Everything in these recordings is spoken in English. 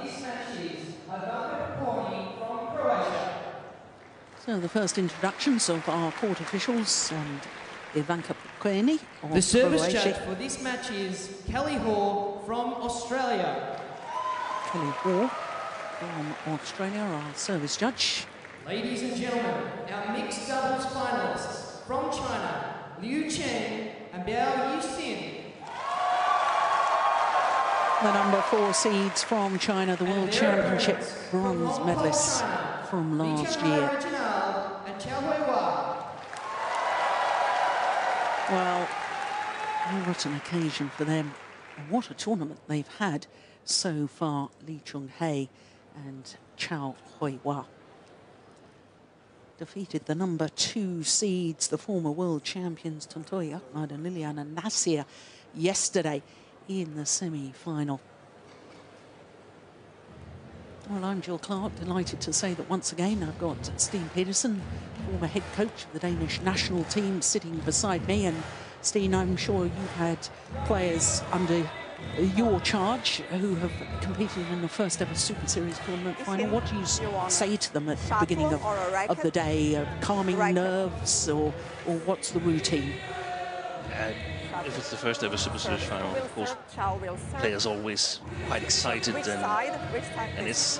these matches are reporting from Croatia. So the first introductions of our court officials and Ivanka Pukeni of The service Croatia. judge for this match is Kelly Hall from Australia. Kelly Hall from Australia, our service judge. Ladies and gentlemen, our mixed doubles finalists from China, Liu-Cheng and W.Xiaoli. The number 4 seeds from China, the World Championship bronze medalists from last year. Well, what an occasion for them. And what a tournament they've had so far, Lee Chung-hae and R.CHAU defeated the number 2 seeds, the former world champions Tontowi Ahmad and Liliana Nasir yesterday in the semi-final. Well, I'm Jill Clark, delighted to say that once again I've got Steen Pedersen, former head coach of the Danish national team, sitting beside me. And Steen, I'm sure you've had players under your charge who have competed in the first ever Super Series tournament final. What do you say to them at the beginning of the day? Calming nerves, or what's the routine? If it's the first ever Super Series final, of course, players always quite excited, and it's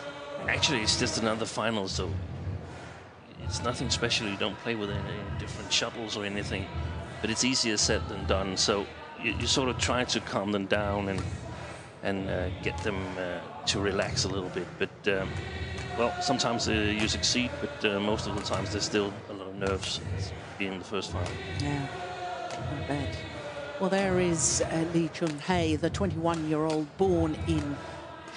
just another final, so it's nothing special. You don't play with any different shuttles or anything, but it's easier said than done. So you sort of try to calm them down and get them to relax a little bit. But well, sometimes you succeed, but most of the times there's still a lot of nerves being the first final. Yeah, I bet. Well, there is Lee Chung-hae, the 21-year-old born in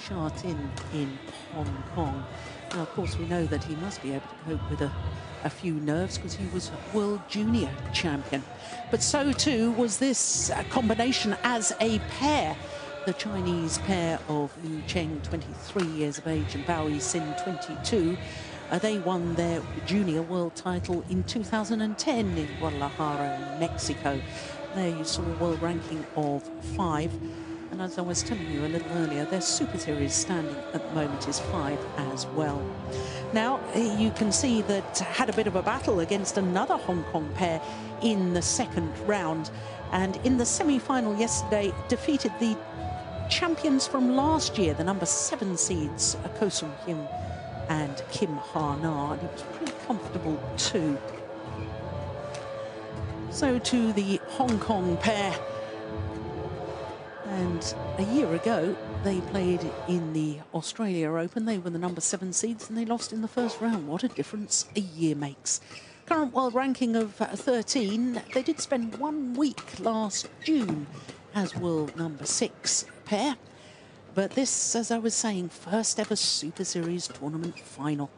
Sha Tin in Hong Kong. Now, of course, we know that he must be able to cope with a few nerves because he was world junior champion. But so too was this combination as a pair. The Chinese pair of Liu Cheng, 23 years of age, and Bao Yixin, 22. They won their junior world title in 2010 in Guadalajara, Mexico. There you saw a world ranking of 5. And as I was telling you a little earlier, their Super Series standing at the moment is 5 as well. Now, you can see that had a bit of a battle against another Hong Kong pair in the second round. And in the semi-final yesterday, defeated the champions from last year, the number 7 seeds, Ko Sung-hyun and Kim Ha-na. And it was pretty comfortable too. So to the Hong Kong pair. And a year ago, they played in the Australia Open. They were the number 7 seeds and they lost in the first round. What a difference a year makes. Current world ranking of 13. They did spend 1 week last June as world number 6 pair. But this, as I was saying, first ever Super Series tournament final.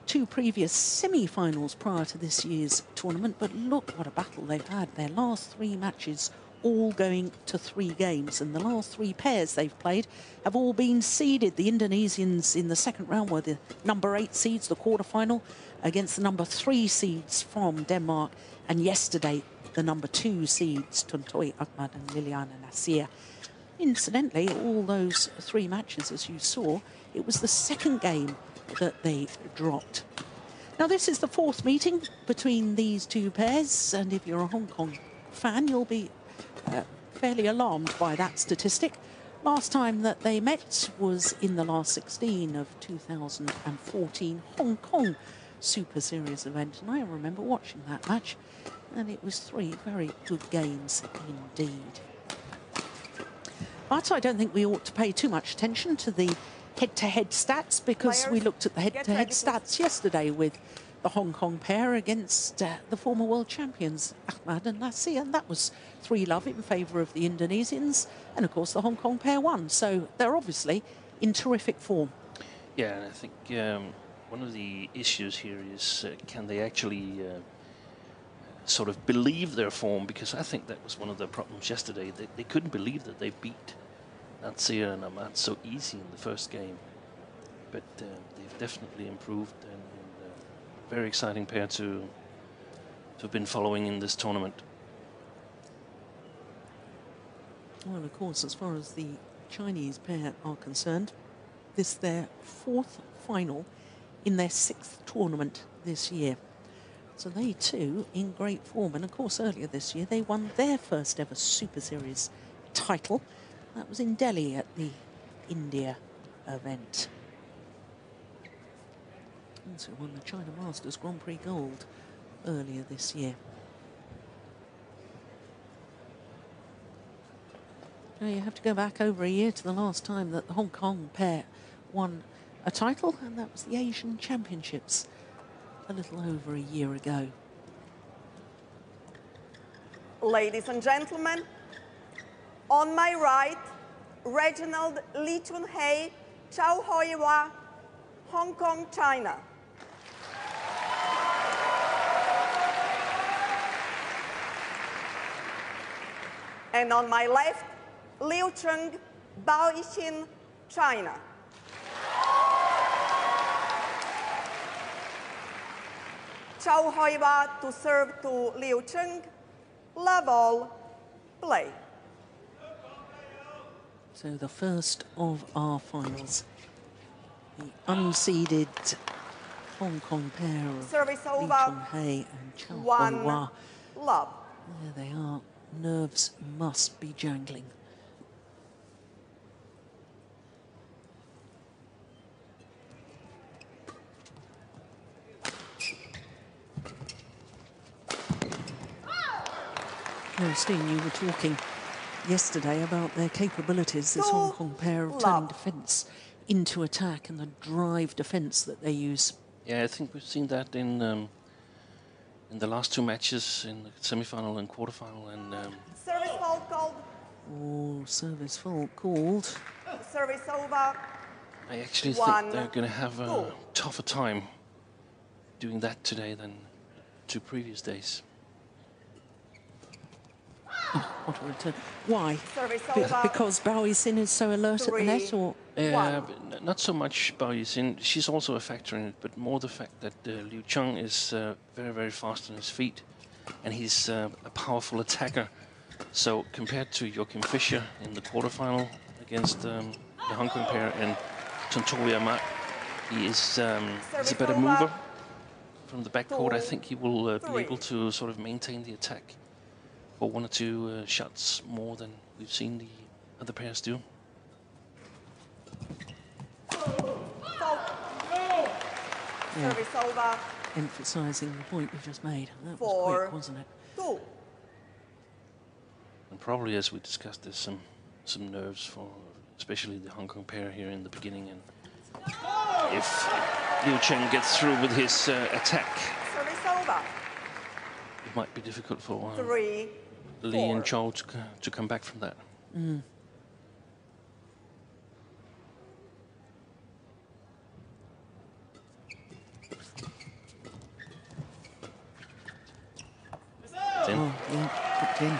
2 previous semi-finals prior to this year's tournament, but look what a battle they've had. Their last 3 matches all going to 3 games, and the last 3 pairs they've played have all been seeded. The Indonesians in the second round were the number 8 seeds, the quarterfinal, against the number 3 seeds from Denmark, and yesterday the number 2 seeds, Tontowi Ahmad and Liliana Nasir. Incidentally, all those 3 matches, as you saw, it was the second game that they dropped. Now, this is the 4th meeting between these 2 pairs, and if you're a Hong Kong fan, you'll be fairly alarmed by that statistic. Last time that they met was in the last 16 of 2014 Hong Kong Super Series event, and I remember watching that match, and it was 3 very good games indeed. But I don't think we ought to pay too much attention to the head-to-head stats, because we looked at the head-to-head stats yesterday with the Hong Kong pair against the former world champions Ahmad and Nasir, and that was 3-love in favour of the Indonesians, and of course the Hong Kong pair won, so they're obviously in terrific form. Yeah, and I think one of the issues here is can they actually sort of believe their form, because I think that was one of the problems yesterday. They couldn't believe that they beat Nasir and Ahmad so easy in the first game, but they've definitely improved, and very exciting pair to have been following in this tournament. Well, of course, as far as the Chinese pair are concerned. This is their 4th final in their 6th tournament this year. So they too in great form. And of course earlier this year they won their first ever Super Series title. That was in Delhi at the India event. Also won the China Masters Grand Prix Gold earlier this year. Now you have to go back over a year to the last time that the Hong Kong pair won a title, and that was the Asian Championships a little over a year ago. Ladies and gentlemen, on my right, Reginald Lee Chun-hei, Chao Hoi-wa, Hong Kong, China. And on my left, Liu Cheng, Bao Yixin, China. Chao Hoi-wa to serve to Liu Cheng. Love all, play. So the first of our finals, the unseeded Hong Kong pair of Service Li over. Chun-hei and Chao 1 Hoi-wa. love. There they are. Nerves must be jangling. Christine, you were talking yesterday about their capabilities, this Hong Kong pair of turning defence into attack and the drive defence that they use. Yeah, I think we've seen that in the last 2 matches, in the semi-final and quarter-final. And Service fault called. Oh, service fault called. Service over. I actually think they're going to have a tougher time doing that today than 2 previous days. What a return. Why? Service over. Because Bao Yixin is so alert at the net, or? Yeah, not so much Bao Yixin. She's also a factor in it, but more the fact that Liu Cheng is very, very fast on his feet, and he's a powerful attacker. So compared to Joachim Fischer in the quarterfinal against the Hong Kong pair and Tontowi Amat, he is he's a better mover from the backcourt. I think he will be able to sort of maintain the attack for 1 or 2 shots more than we've seen the other pairs do. Yeah. Service over. Emphasising the point we just made. That 4 was quick, wasn't it? 2. And probably, as we discussed, there's some nerves for especially the Hong Kong pair here in the beginning. And if Liu Cheng gets through with his attack, Service over. it might be difficult for 3, Li and Chou to come back from that. Mm. Oh, yeah, kicked in.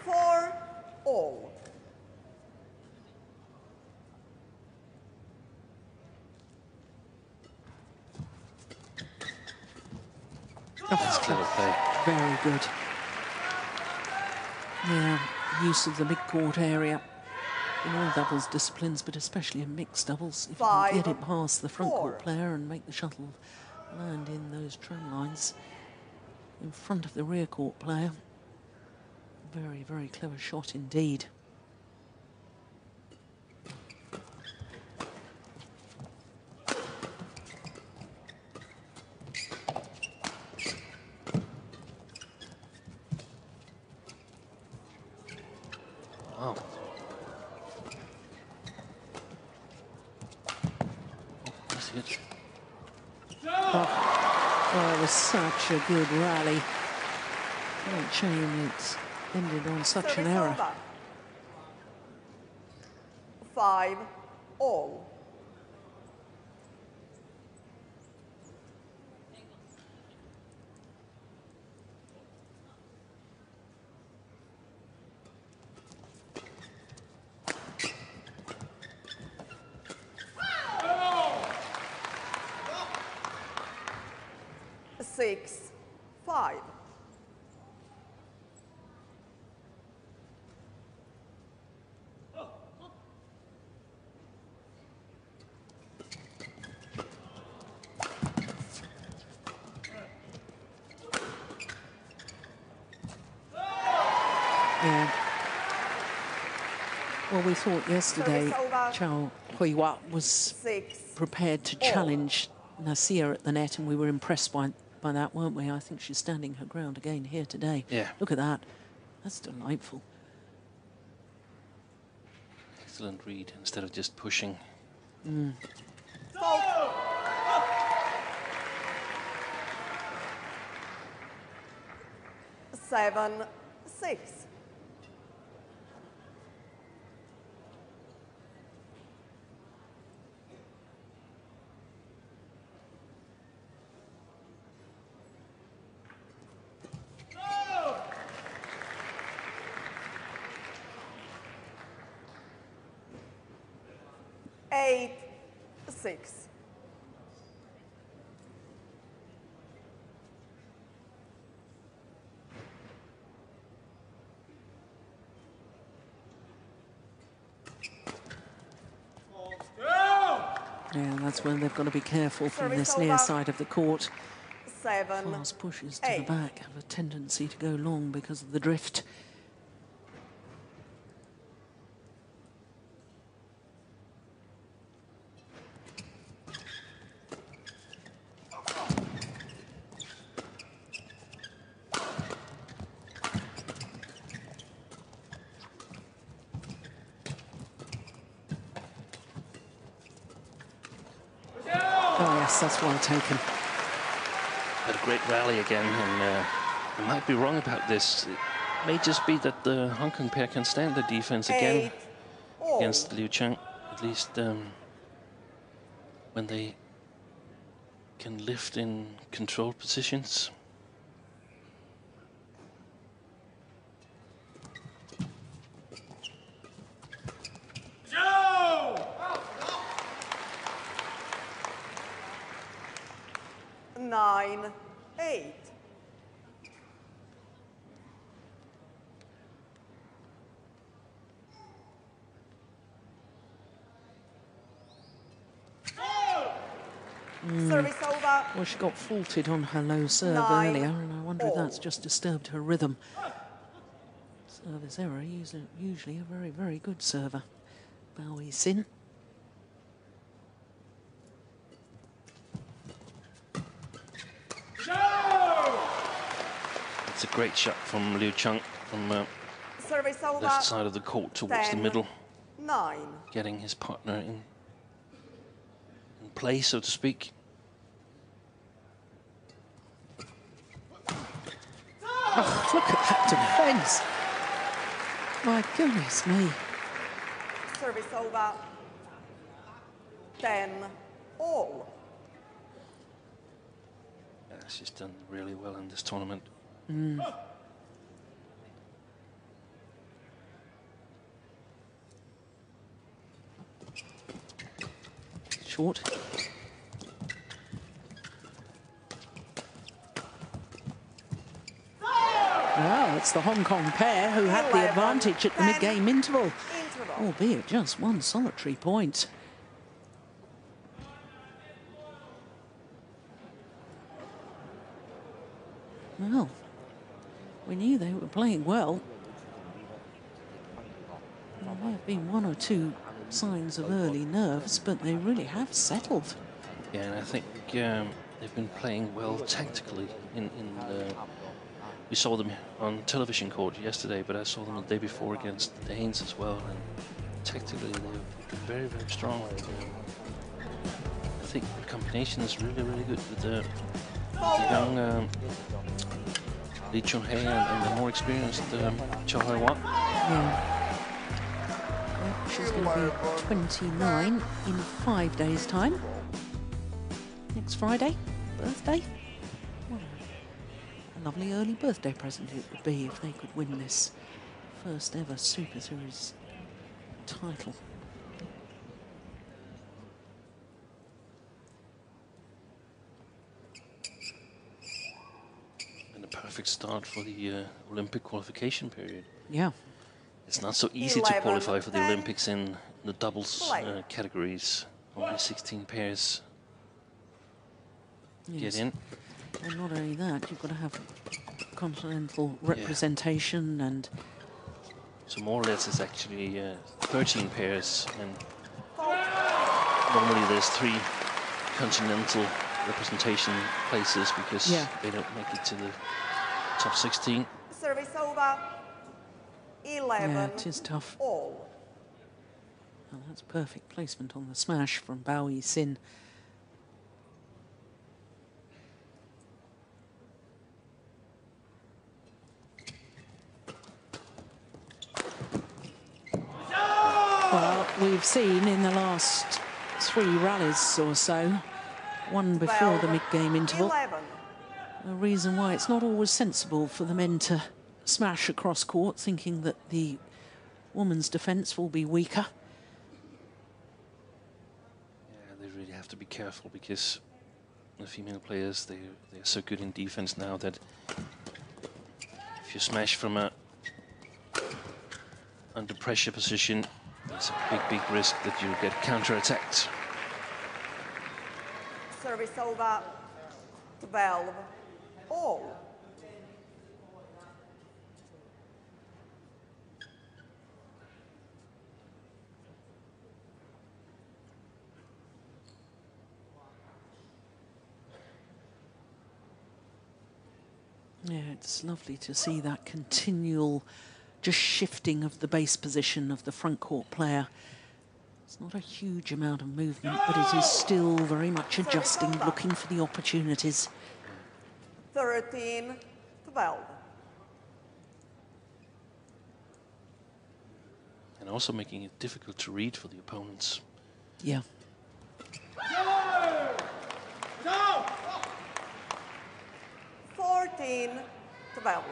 4 all. That's clever play. Very good. Yeah, use of the mid-court area in all doubles disciplines, but especially in mixed doubles. If you can get it past the front court player and make the shuttle land in those tram lines in front of the rear court player. Very, very clever shot indeed. Wow. That's it. Oh, it was such a good rally. What a shame it's ended on such an error. 5 all. Well, we thought yesterday R.CHAU was prepared to challenge Nasir at the net, and we were impressed by that, weren't we? I think she's standing her ground again here today. Yeah. Look at that. That's delightful. Excellent read instead of just pushing. 7-6. Eight, 6. Yeah, that's when they've got to be careful from this near side of the court. 7, Fast pushes to the back have a tendency to go long because of the drift. Oh yes, that's well taken. Had a great rally again, and I might be wrong about this. It may just be that the Hong Kong pair can stand the defense again against Liu Chang, at least when they can lift in controlled positions. Nine, 8. Service over. Well, she got faulted on her low serve earlier, and I wonder if that's just disturbed her rhythm. Service error, usually a very, very good server. Y.Yang. It's a great shot from Liu Chang from left side of the court towards the middle. 9. Getting his partner in play, so to speak. Oh, look at that defence. My goodness me. Service over. 10, all. Yeah, she's done really well in this tournament. Short. Well, it's the Hong Kong pair who had the advantage at the mid-game interval, albeit just one solitary point. Well, we knew they were playing well. There may have been one or two signs of early nerves, but they really have settled. Yeah, and I think they've been playing well tactically. We saw them on television court yesterday, but I saw them the day before against the Danes as well, and tactically they're very, very strong. I think the combination is really, really good with the young Lee Chun-hei and the more experienced Chau Hoi-Wa. Yeah. She's going to be 29 in 5 days' time. Next Friday, birthday. What a lovely early birthday present it would be if they could win this first ever Super Series title. And a perfect start for the Olympic qualification period. Yeah. It's not so easy to qualify for the Olympics in the doubles categories. Only 16 pairs get in. And not only that, you've got to have continental representation and So more or less it's actually 13 pairs, and normally there's 3 continental representation places because they don't make it to the top 16. Service over. 11. Yeah, it is tough. All. Oh, that's perfect placement on the smash from W.Xiaoli. Well, we've seen in the last 3 rallies or so, one before the mid-game interval, 11. a reason why it's not always sensible for the men to smash across court, thinking that the women's defence will be weaker. Yeah, they really have to be careful because the female players, they're so good in defence now that if you smash from a under pressure position, there's a big risk that you'll get counter-attacked. Service over. 12. All. Yeah, it's lovely to see that continual just shifting of the base position of the front court player. It's not a huge amount of movement, but it is still very much adjusting, looking for the opportunities. 13. 12. And also making it difficult to read for the opponents. Yeah. 14. 12.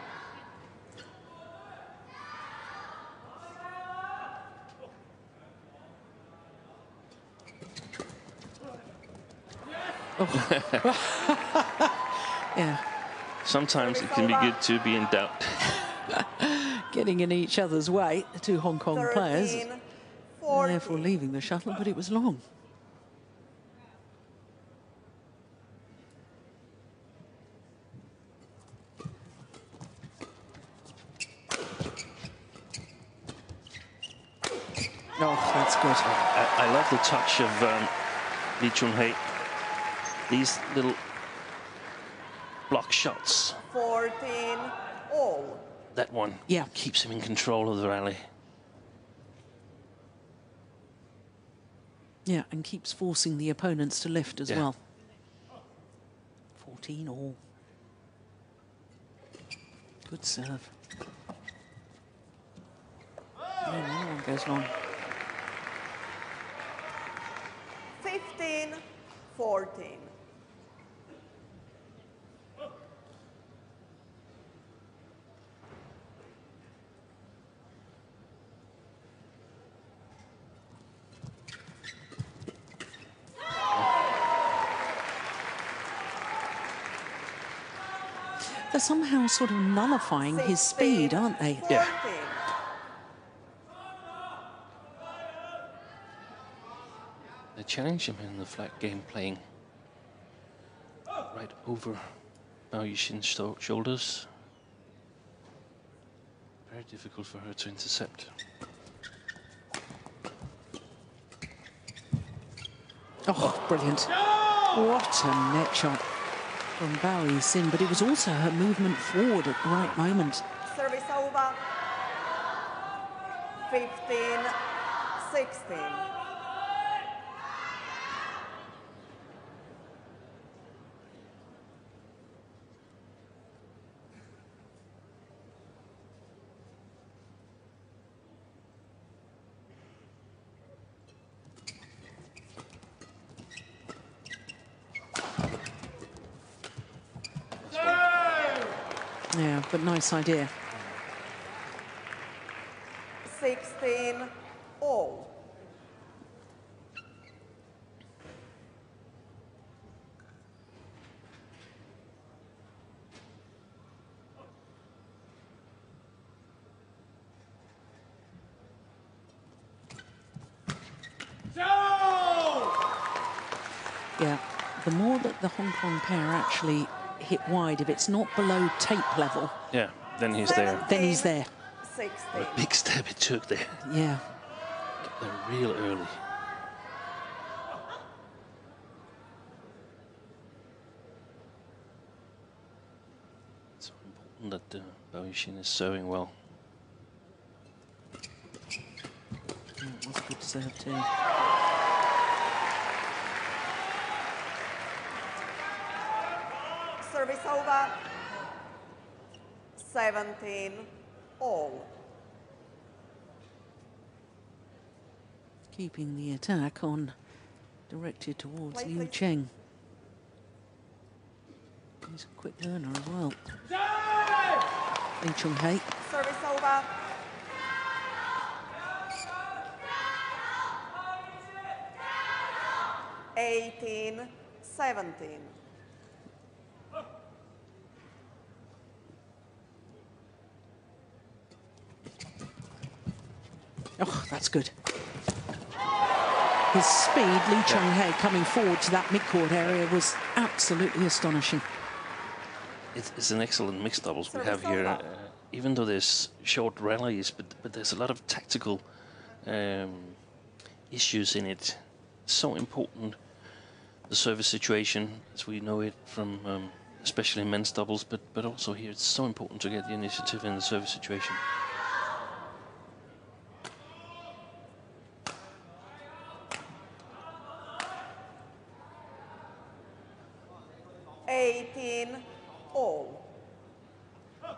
Yeah. Sometimes it can be good to be in doubt. Getting in each other's way, the 2 Hong Kong 13, players, and 14. therefore leaving the shuttle, but it was long. Oh, that's good. I love the touch of Lee Chun-hei. These little block shots. 14. All. That one keeps him in control of the rally. Yeah, and keeps forcing the opponents to lift as well. 14 all. Good serve. Yeah, another one goes long. 15. 14. They're somehow sort of nullifying his speed, aren't they? 14. They challenge him in the flat game, playing right over W.Xiaoli's shoulders. Very difficult for her to intercept. Oh, brilliant. What a net shot from W.Xiaoli, but it was also her movement forward at the right moment. Service over. 15. 16. Yeah, but nice idea. 16. All. Yeah, the more that the Hong Kong pair actually hit wide, if it's not below tape level, Yeah, then he's there. then he's there. 16. What a big step it took there. Yeah. Got there real early. It's so important that W.Xiaoli is serving well. It was a good serve too. Service over. 17 all. Keeping the attack on, directed towards Play, Liu please. Cheng. He's a quick learner as well. Lee Chung-hei. Service over. 18-17. Oh, that's good. His speed, Lee Chung-hei coming forward to that mid-court area was absolutely astonishing. It's an excellent mixed doubles we have Service here. over. Even though there's short rallies, but there's a lot of tactical issues in it. So important, the service situation, as we know it from especially men's doubles, but also here it's so important to get the initiative in the service situation. All. Wow.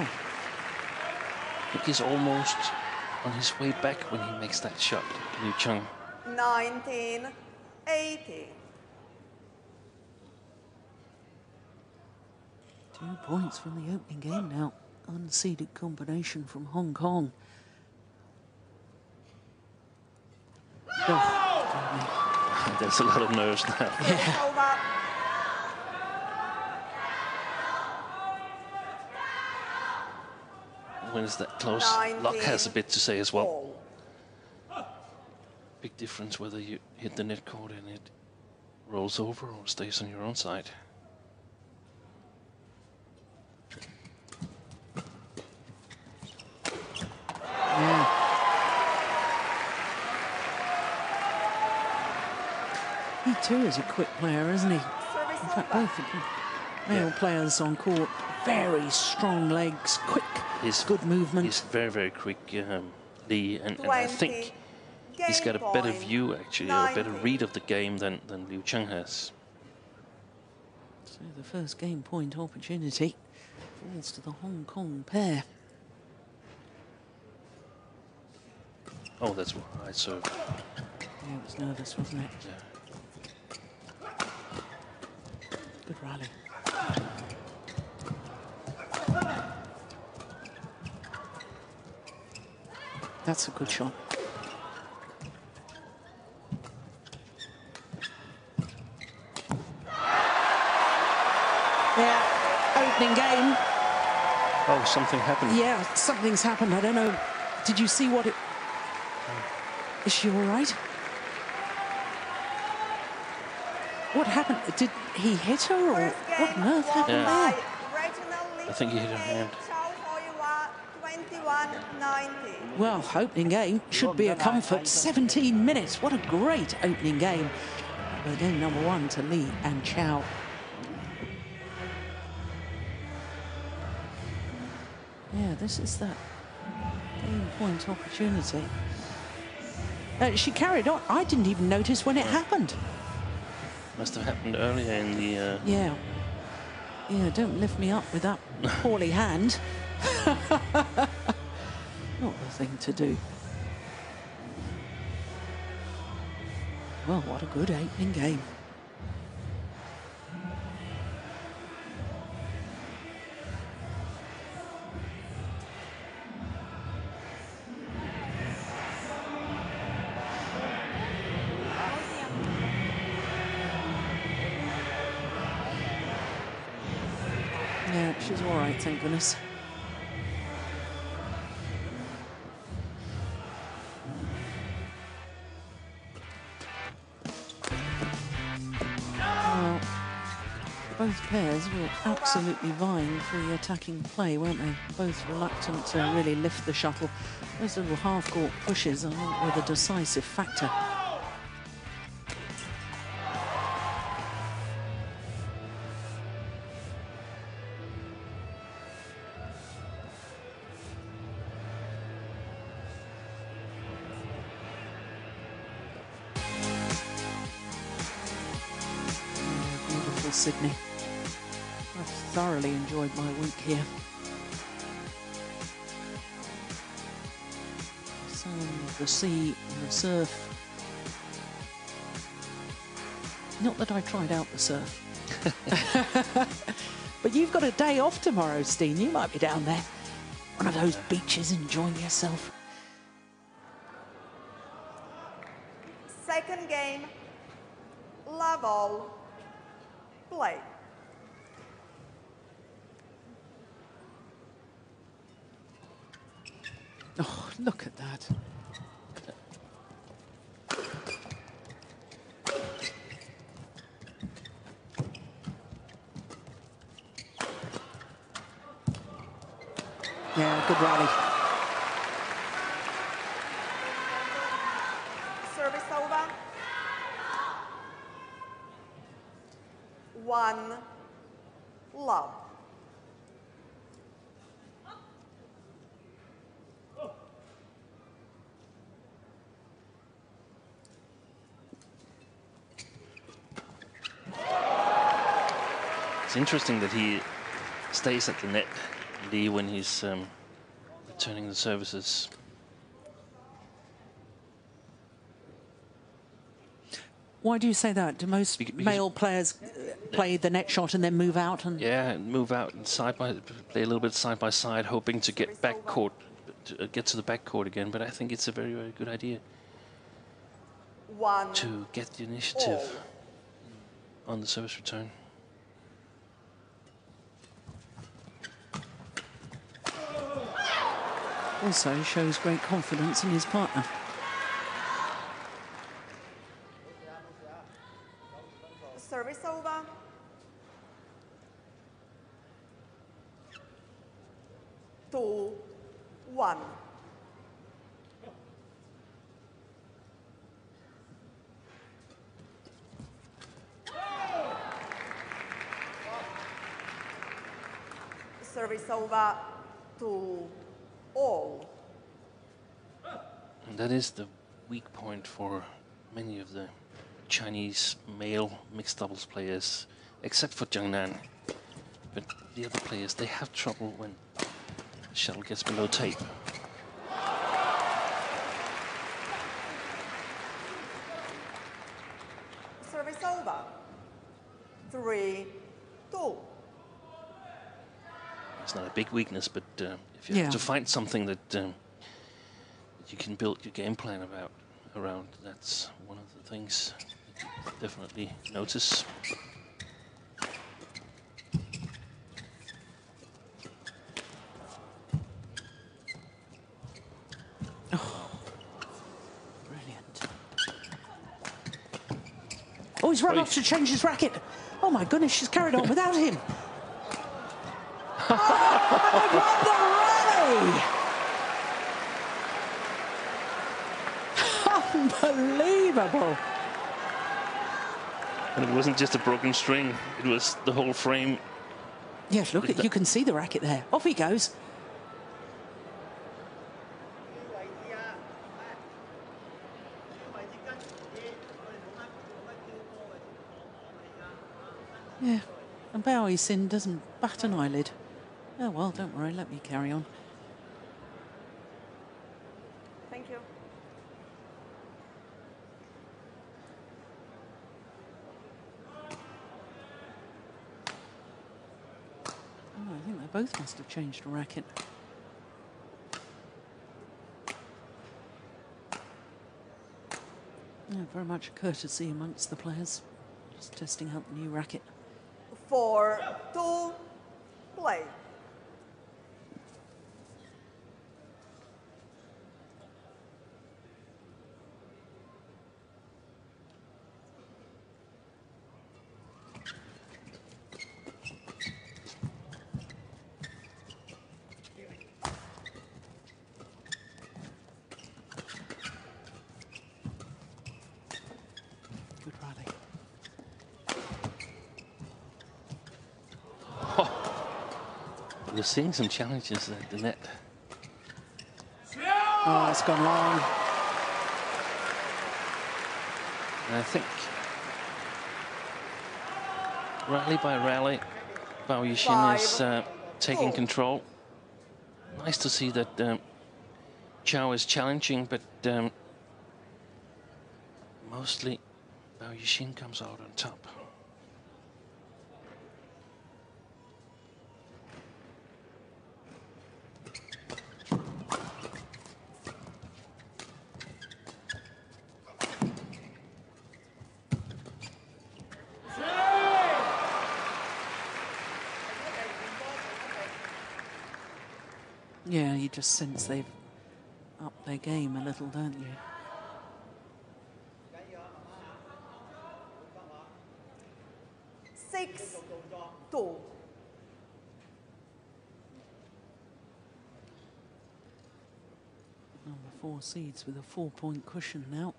I think he's almost on his way back when he makes that shot, Liu Cheng. 19-18. 2 points from the opening game now. Unseeded combination from Hong Kong. Oh, There's a lot of nerves now. yeah. Over. When it's that close, luck has a bit to say as well. Big difference whether you hit the net cord and it rolls over or stays on your own side. Yeah. He too is a quick player, isn't he? Service In fact, over. both of them, male players on court, very strong legs, quick, good movement. He's very, very quick, Lee, and I think he's got a better view, actually, or a better read of the game than Liu Cheng has. So the first game point opportunity falls to the Hong Kong pair. Oh, that's right, so... Yeah, it was nervous, wasn't it? Yeah. Good rally. That's a good shot. Yeah, opening game. Oh, something happened. Yeah, something's happened. I don't know. Did you see what it... Is she all right? What happened? Did he hit her, or what on earth happened there? I think he hit her hand. Well, opening game should be a comfort. 17 minutes. What a great opening game. Game number 1 to Li and R.CHAU. Yeah, this is that game point opportunity. She carried on. I didn't even notice when it happened. Must have happened earlier in the... Yeah. Yeah, don't lift me up with that poorly hand. Not the thing to do. Well, what a good opening game. Yeah, she's all right, thank goodness. both pairs were absolutely vying for the attacking play, weren't they? Both reluctant to really lift the shuttle. Those little half-court pushes, I think, were the decisive factor. Sydney. I've thoroughly enjoyed my week here. The sun, the sea, and the surf. Not that I tried out the surf. But you've got a day off tomorrow, Steen. You might be down there. One of those beaches enjoying yourself. Second game, level. Play. Oh, look at that. Yeah, good rally. Service over. 1 love. It's interesting that he stays at the net, Lee, when he's returning the services. Why do you say that? Do most male players play the net shot and then move out? And yeah, move out and play a little bit side by side, hoping to get backcourt, to get to the backcourt again. But I think it's a very, very good idea to get the initiative on the service return. Also shows great confidence in his partner. Service over. 2-1. Service over 2-all. And that is the weak point for many of the Chinese male mixed doubles players, except for Jiangnan. But the other players, they have trouble when the shuttle gets below tape. Service over. 3-2. It's not a big weakness, but if you have to find something that you can build your game plan around, that's one of the things that you definitely notice. Oh, he's run off to change his racket. Oh my goodness, she's carried on without him. Unbelievable. And it wasn't just a broken string, it was the whole frame. Yes, look, you can see the racket there. Off he goes. Yeah, and Bao doesn't bat an eyelid. Oh, well, don't worry, let me carry on. Thank you. Oh, I think they both must have changed a racket. Yeah, very much a courtesy amongst the players. Just testing out the new racket. 4-2, play. We're seeing some challenges at the net. Oh, it's gone long. And I think rally by rally, W.Xiaoli is taking control. Nice to see that R.CHAU is challenging, but mostly W.Xiaoli comes out on top. Yeah, you just sense they've upped their game a little, don't you? Six, two. Number 4 seeds with a 4-point cushion now.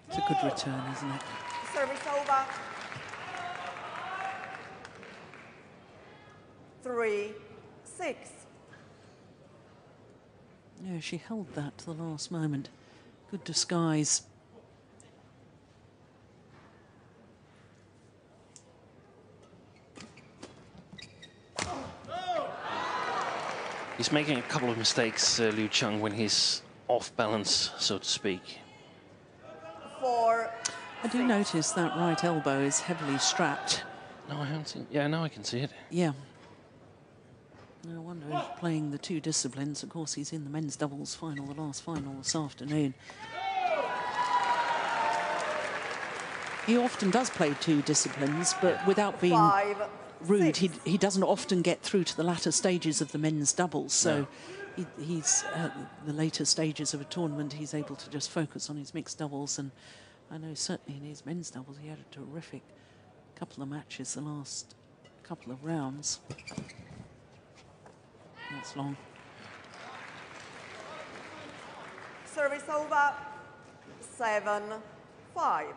It's a good return, isn't it? Service over. 3, 6. Yeah, she held that to the last moment. Good disguise. He's making a couple of mistakes, Liu Cheng, when he's off balance, so to speak. 4. I do notice that right elbow is heavily strapped. No, I haven't seen. Yeah, now I can see it. Yeah. I wonder if playing the 2 disciplines, of course he's in the men's doubles final, the last final this afternoon. He often does play 2 disciplines, but without being 5, rude, 6. he doesn't often get through to the latter stages of the men's doubles. So he's at the later stages of a tournament, he's able to just focus on his mixed doubles. And I know certainly in his men's doubles, he had a terrific couple of matches the last couple of rounds. That's long. Service over. 7, 5.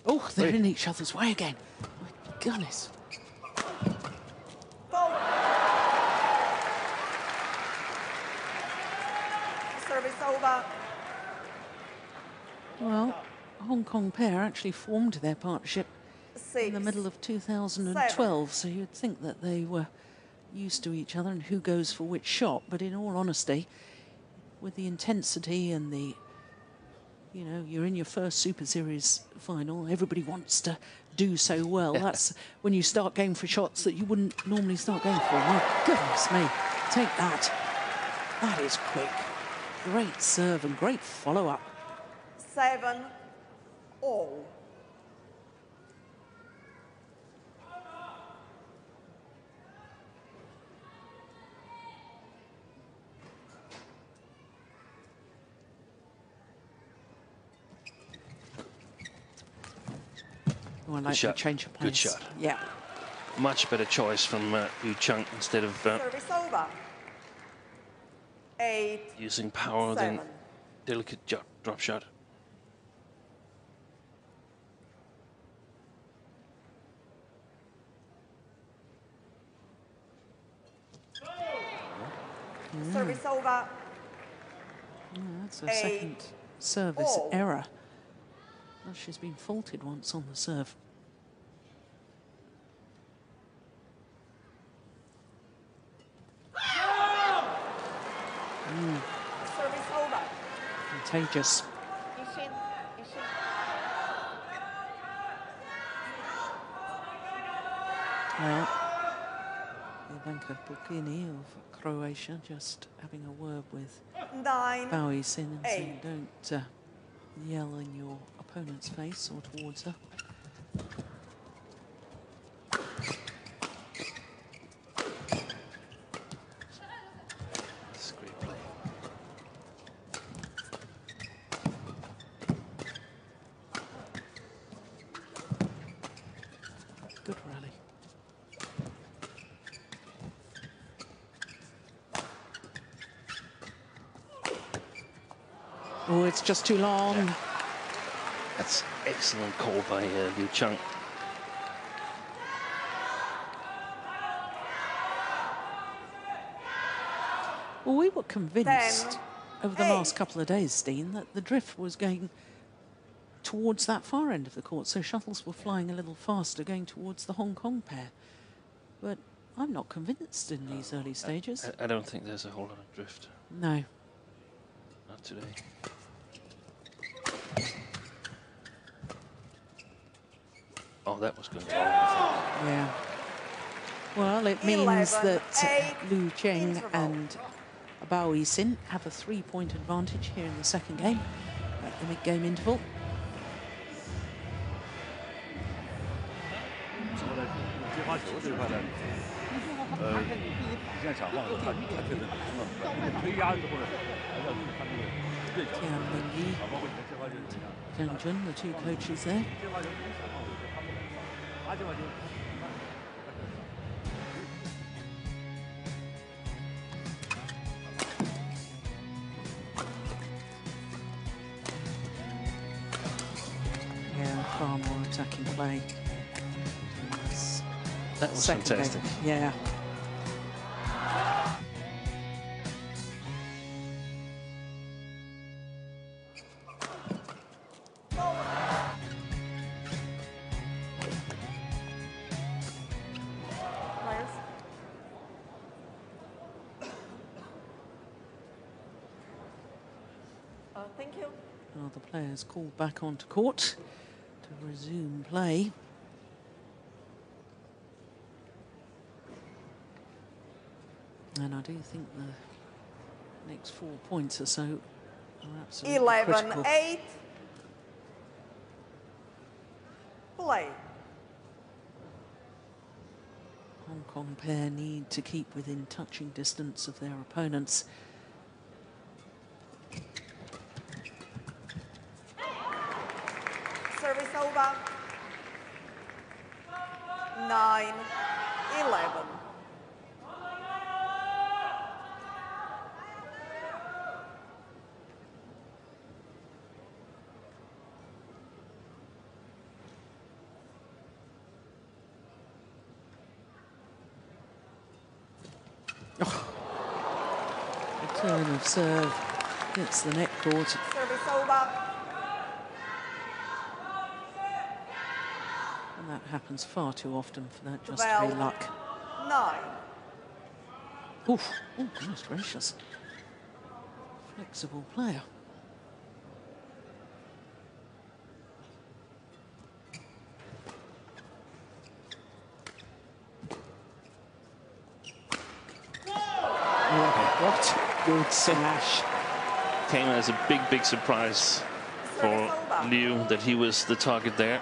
Oh, they're in each other's way again. My goodness. Service over. Well, Hong Kong pair actually formed their partnership 6. in the middle of 2012, so you'd think that they were used to each other and who goes for which shot. But in all honesty, with the intensity and the, you know, you're in your first Super Series final, everybody wants to do so well. That's when you start going for shots that you wouldn't normally start going for. My goodness me, take that. That is quick. Great serve and great follow-up. 7, all. Oh, I like the change of plans. Good shot. Yeah. Much better choice from Liu Cheng instead of Service over. 8, using power 7. than delicate drop shot. Service over. Oh, that's a second service error. Well, she's been faulted once on the serve. Service over. Contagious. Well, Ivanka Bukini of Croatia just having a word with 9, Bao and saying 8. don't yell in your opponent's face or towards her. That's great play. Oh, it's just too long. Yeah. That's excellent call by Liu Chang. Well, we were convinced over the last couple of days, Steen, that the drift was going towards that far end of the court, so shuttles were flying a little faster going towards the Hong Kong pair. But I'm not convinced in these early stages. I don't think there's a whole lot of drift. No. Not today. Oh, that was going wrong. Yeah. Well, it means that Liu Cheng and W.Xiaoli have a 3-point advantage here in the second game at the mid-game interval. Tian Chun, the two coaches there. Yeah, far more attacking play. That was fantastic. Game. Yeah. Thank you. Well, the players called back onto court to resume play. And I do think the next 4 points or so are absolutely critical. 11-8. Play. Hong Kong pair need to keep within touching distance of their opponents. Service over. 9-11. Return of serve hits the net court. Service over. And that happens far too often for that just to be luck. 9. Oof. Oh, goodness gracious. Flexible player. What good smash. Came as a big surprise for Liu that he was the target there.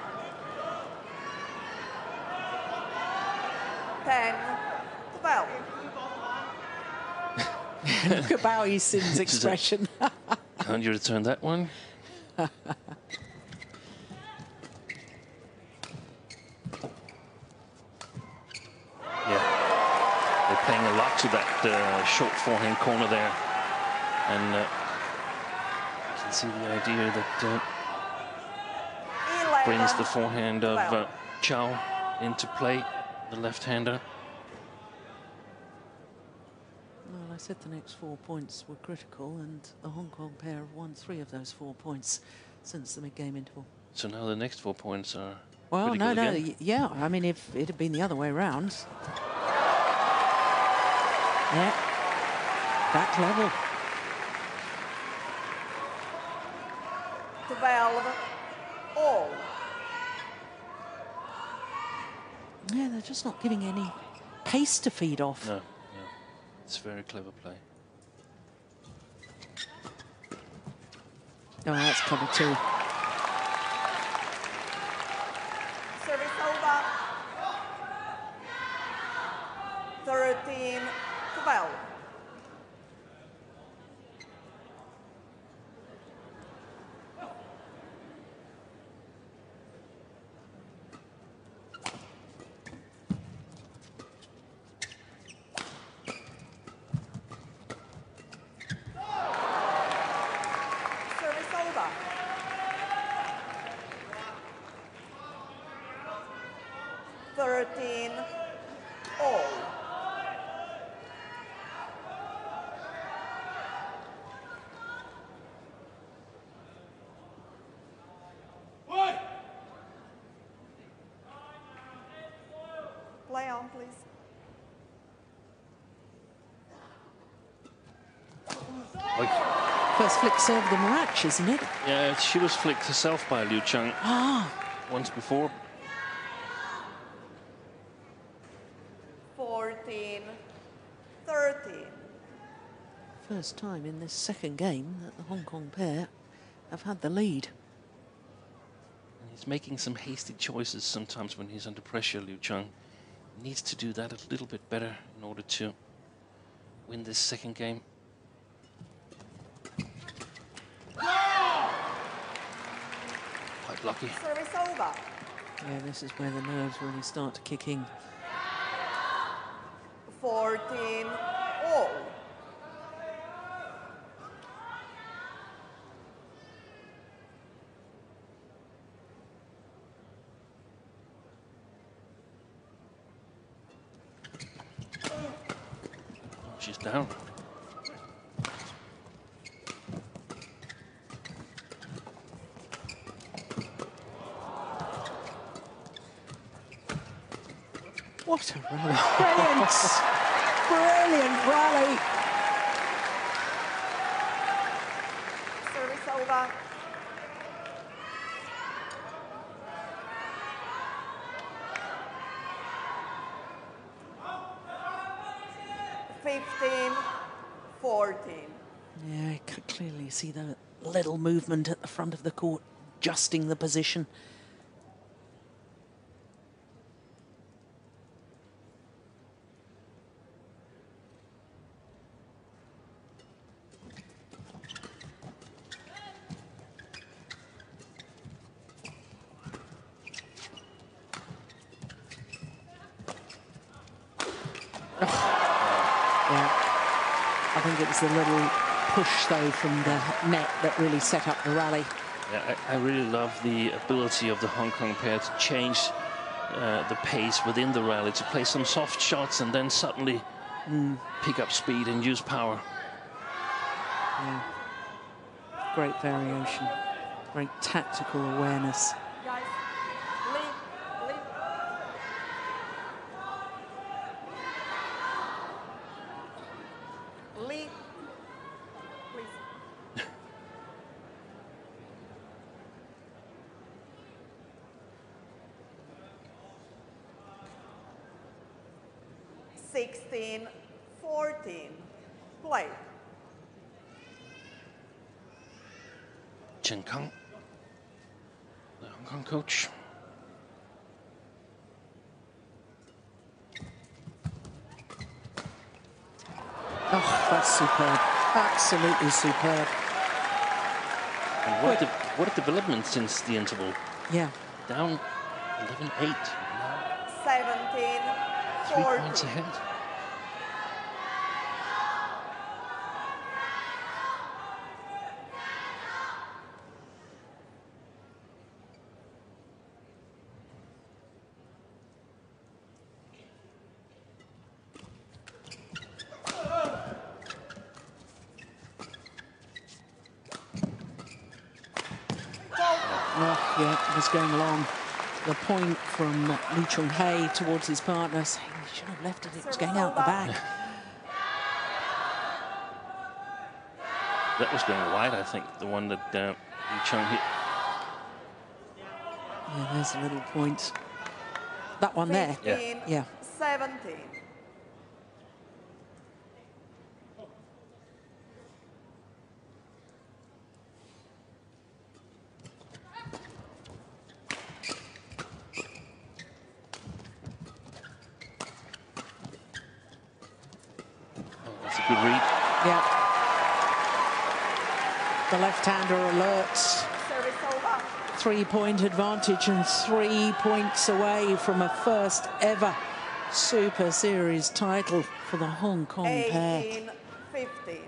10-12. Look at W.Xiaoli's expression. Can't you return that one? Playing a lot to that short forehand corner there, and you can see the idea that brings the forehand of R.CHAU into play, the left-hander. Well, I said the next 4 points were critical, and the Hong Kong pair have won 3 of those 4 points since the mid-game interval. So now the next 4 points are well, no, again. Yeah, I mean, if it had been the other way around. Yeah, back level. 12-all. Yeah, they're just not giving any pace to feed off. No, it's very clever play. Oh, that's cover 2. Service over. 13-12. Service Play on, please. First flick serve of the match, isn't it? Yeah, she was flicked herself by Liu Chang once before. 14-13. First time in this second game that the Hong Kong pair have had the lead. And he's making some hasty choices sometimes when he's under pressure, Liu Chang. Needs to do that a little bit better in order to win this second game. Quite lucky. Service over. Yeah, this is where the nerves really start to kick in. 14-all. She's down. What a rally. Brilliant. Brilliant rally. Service over. Yeah, I could clearly see the little movement at the front of the court, adjusting the position. I think it was the little push, though, from the net that really set up the rally. Yeah, I really love the ability of the Hong Kong pair to change the pace within the rally, to play some soft shots and then suddenly pick up speed and use power. Yeah. Great variation, great tactical awareness. Guys, leave. Leave. Please. 16-14. Play. Chen Kang, the Hong Kong coach. Oh, that's superb. Absolutely superb. And what a development since the interval. Yeah. Down 11-8. 17-14. 3 points ahead. Oh, yeah, it was going along. The point from Lee Chung-hae towards his partner saying he should have left it, it was going out the back. That was going wide, I think, the one that Lee Chung hit. Yeah, there's a little point. That one there. 15, Yeah. 17. That's a good read. Yeah. The left-hander alerts. Service over. 3-point advantage and 3 points away from a first ever Super Series title for the Hong Kong pair. 18-15.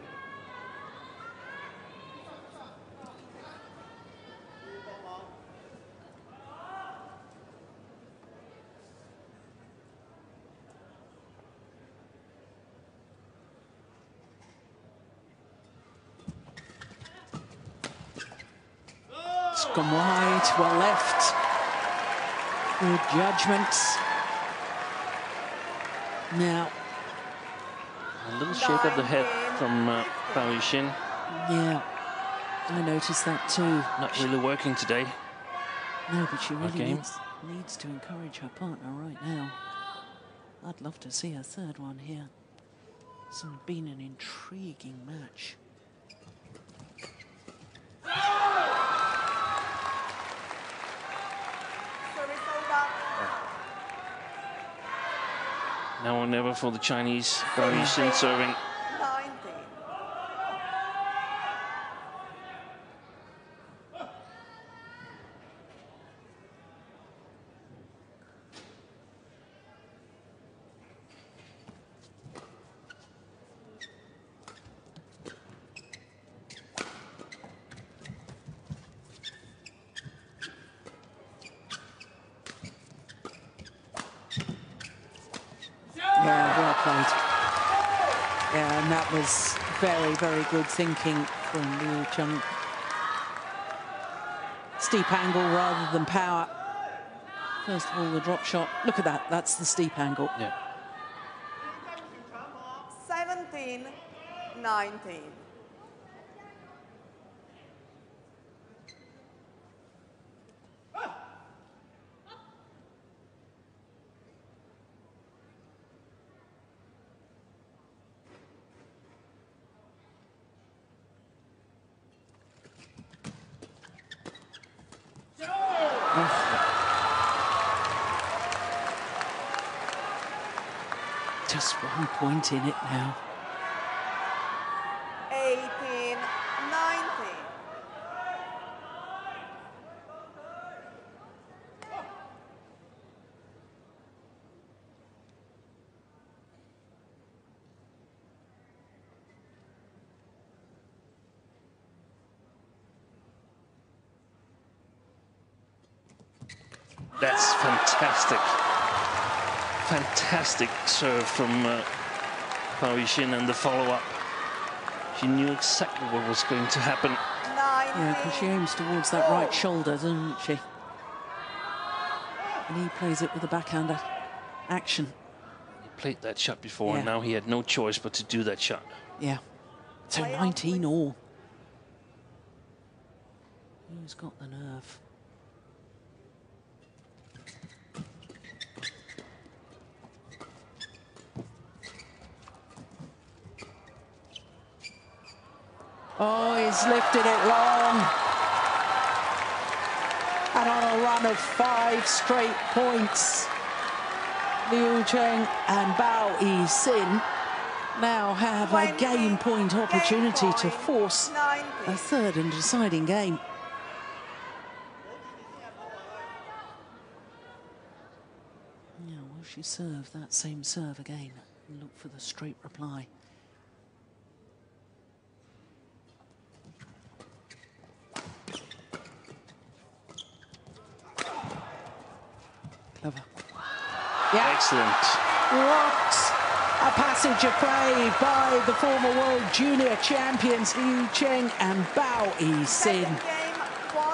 It's gone wide, well left. Good judgment. Now, a little shake of the head from Bao Yixin. yeah, I noticed that too. Not really working today. No, but she really needs to encourage her partner right now. I'd love to see a third one here. It's been an intriguing match. Now or never for the Chinese. Bao Yixin serving. 19. Yeah, well played. Yeah, and that was very, very good thinking from Liu Cheng. Steep angle rather than power. First of all, the drop shot. Look at that. That's the steep angle. Yeah. 17, 19. Just 1 point in it now. 18, 19. That's fantastic. Fantastic serve from Bao Yixin, and the follow-up. She knew exactly what was going to happen. 19. Yeah, because she aims towards that right shoulder, doesn't she? And he plays it with a backhand action. He played that shot before, Yeah. and now he had no choice but to do that shot. Yeah. So 19 all. Who's got the nerve? Oh, he's lifted it long. And on a run of 5 straight points, Liu Cheng and Bao Yixin now have a game point opportunity to force a third and deciding game. Now, will she serve that same serve again and look for the straight reply? Clever. Yeah. Excellent. What a passage of play by the former world junior champions Liu Cheng and Bao Yixin.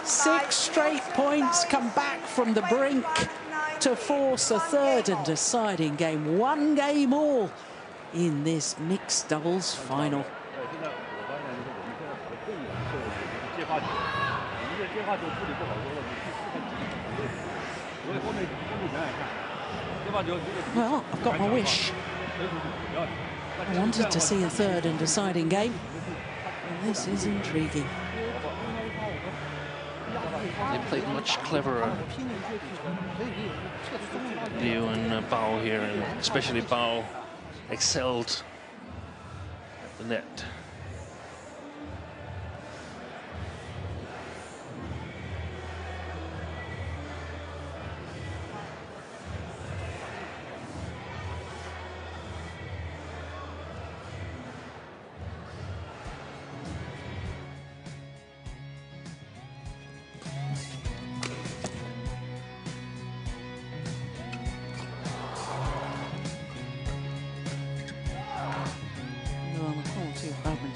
6 straight points come back from the brink to force a third and deciding game. 1 game all in this mixed doubles final. Well, I've got my wish. I wanted to see a third and deciding game, and this is intriguing. They played much cleverer, Liu and Bao here, and especially Bao excelled at the net.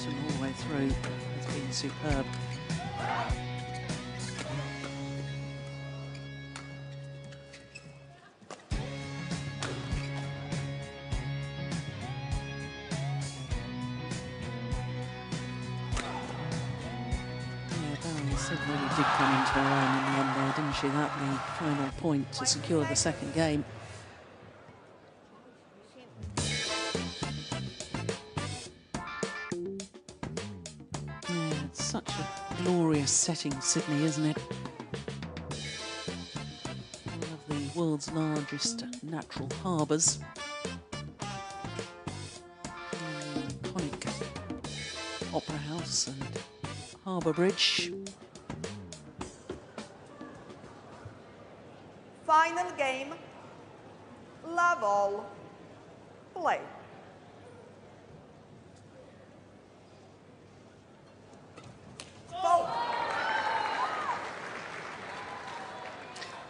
All the way through has been superb. Sid really did come into her own in the end there, didn't she? That the final point to secure the second game. Yeah, it's such a glorious setting, Sydney, isn't it? One of the world's largest natural harbours. Iconic Opera House and Harbour Bridge. Final game, level, play.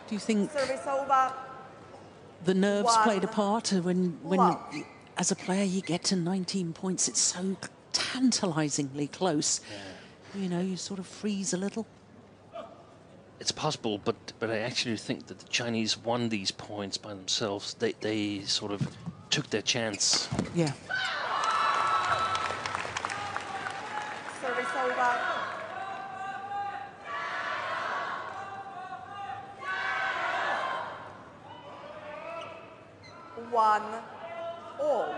Do you think Service over. the nerves One. played a part when Love. as a player you get to 19 points? It's so tantalisingly close. You know, you sort of freeze a little. It's possible, but I actually think that the Chinese won these points by themselves. They sort of took their chance. Yeah. Service over. One all.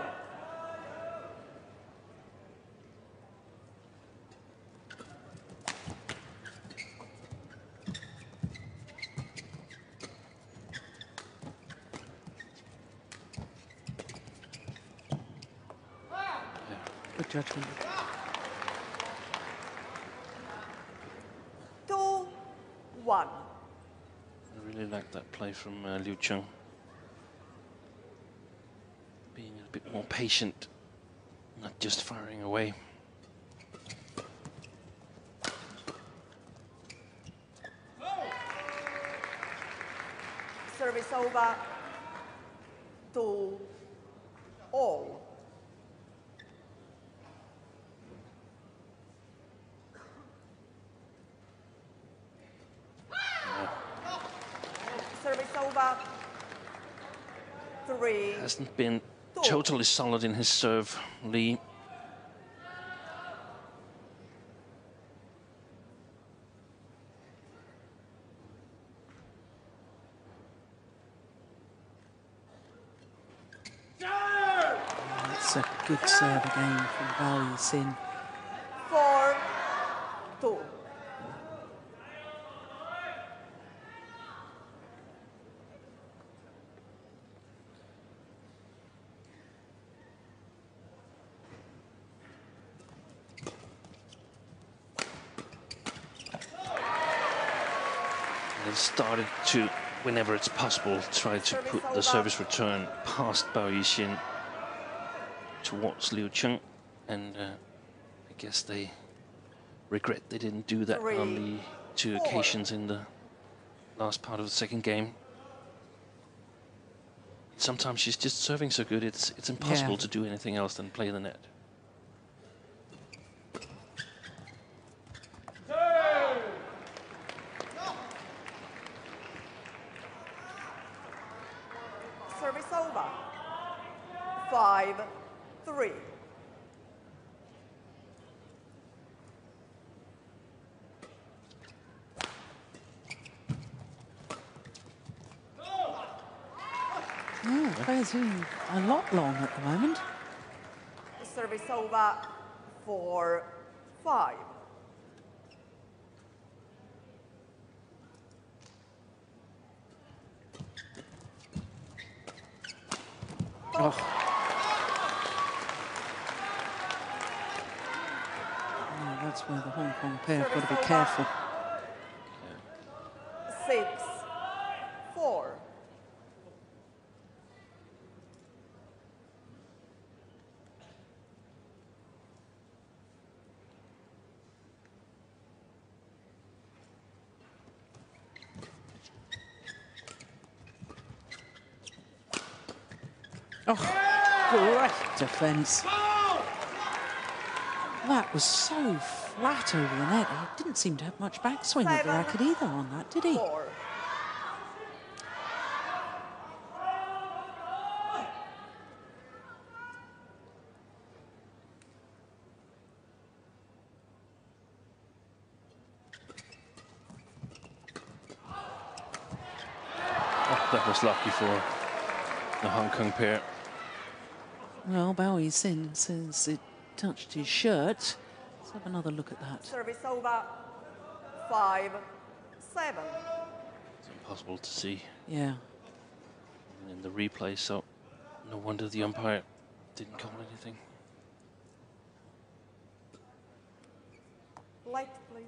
Good judgment. 2-1. I really like that play from Liu Cheng. Being a bit more patient, not just firing away. Service over. 2-all. Service over. 3. Hasn't been totally solid in his serve, Lee. That's a good serve again from W.Xiaoli. 4-2. They've started to, whenever it's possible, try to put the service return past W.Xiaoli towards Liu Cheng, and I guess they regret they didn't do that on the 2 occasions in the last part of the second game. Sometimes she's just serving so good, it's impossible to do anything else than play the net. Service over. 5-3. Yeah, players doing a lot long at the moment. Service over. 4-5. Oh. Yeah, that's where the Hong Kong pair have got to be careful. 6-4. Oh, great defence. That was so flat over the net. He didn't seem to have much backswing of the racket either on that, did he? 4. That was lucky for the Hong Kong pair. Well, W.Xiaoli says it touched his shirt. Let's have another look at that. Service over, 5-7. It's impossible to see Yeah. in the replay, so no wonder the umpire didn't call anything. Light, please.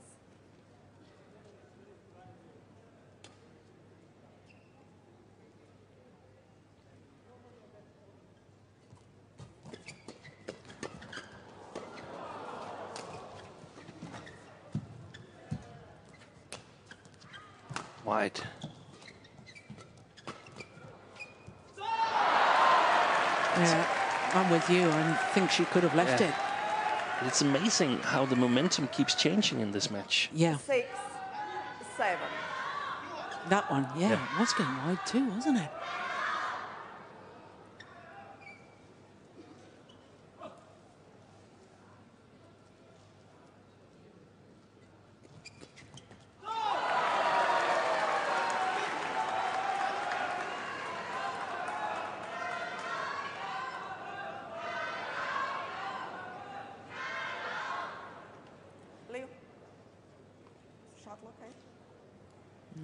Wide. Yeah, I'm with you. I think she could have left it. It's amazing how the momentum keeps changing in this match. Yeah. 6-7. That one, yeah, Yeah. it was going wide too, wasn't it? Liu. Shuttle, okay.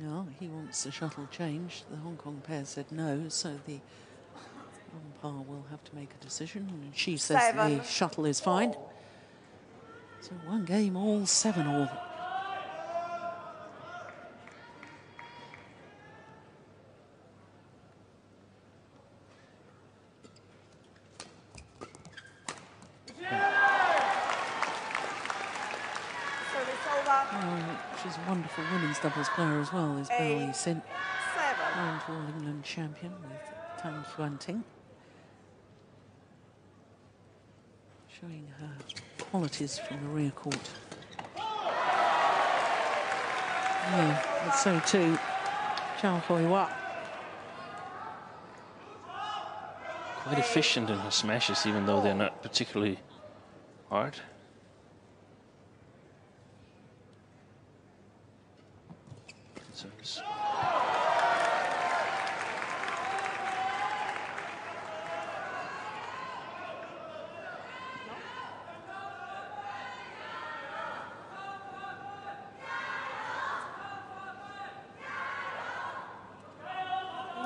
No, he wants the shuttle changed. The Hong Kong pair said no, so the umpire will have to make a decision. And she says 7. the shuttle is fine. So one game, all 7 all. Service over, She's a wonderful women's doubles player as well, is W.Xiaoli, 7. current All-England champion with Tang Xuanting. Showing her qualities from the rear court. Yeah, but so too, R.CHAU. Quite efficient in her smashes, even though they're not particularly hard. So it's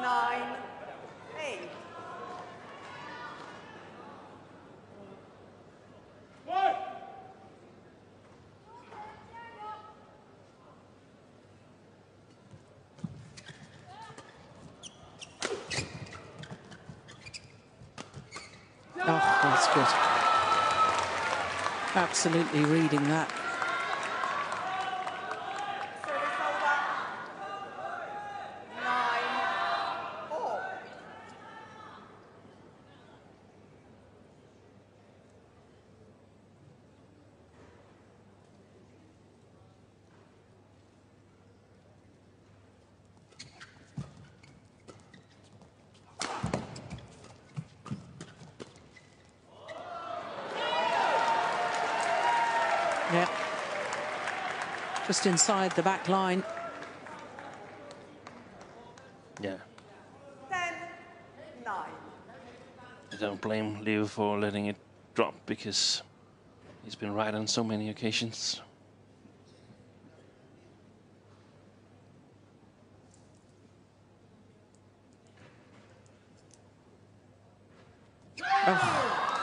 9-8. Oh, that's good. Absolutely reading that. Service over, 9-4. Yeah. Just inside the back line. yeah. 10-9. I don't blame Liu for letting it drop because he's been right on so many occasions. Oh,